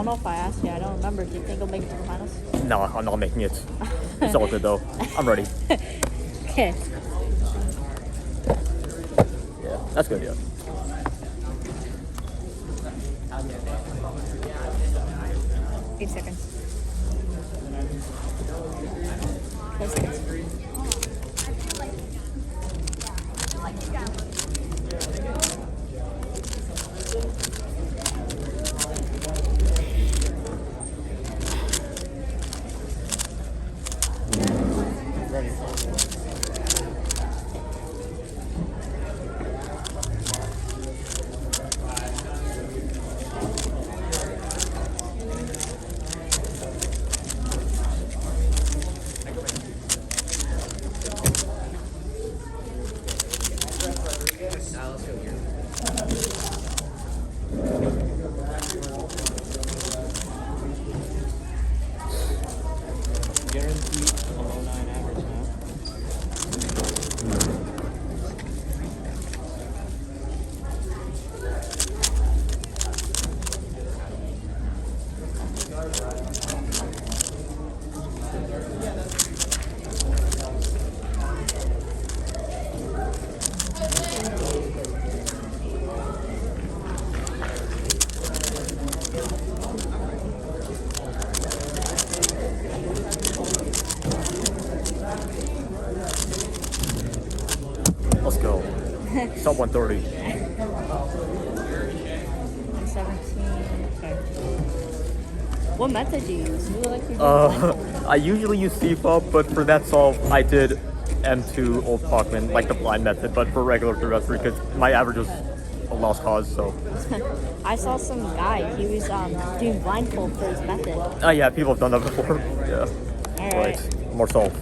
don't know if I asked you. I don't remember. Do you think you'll make it to the finals? No, I'm not making it. It's all good though. I'm ready. Okay. Yeah, that's good. Yeah. Eight seconds. 12 seconds. Guaranteed below 9 average now. Let's go. Sub 130. 17. Okay. What method do you use? You like to do I usually use CFOP, but for that solve, I did M2 Old Pacman, like the blind method, but for regular through S3 because my average was a lost cause. So. I saw some guy. He was doing blindfold for his method. Yeah, people have done that before. Yeah. All right. Right. More solve.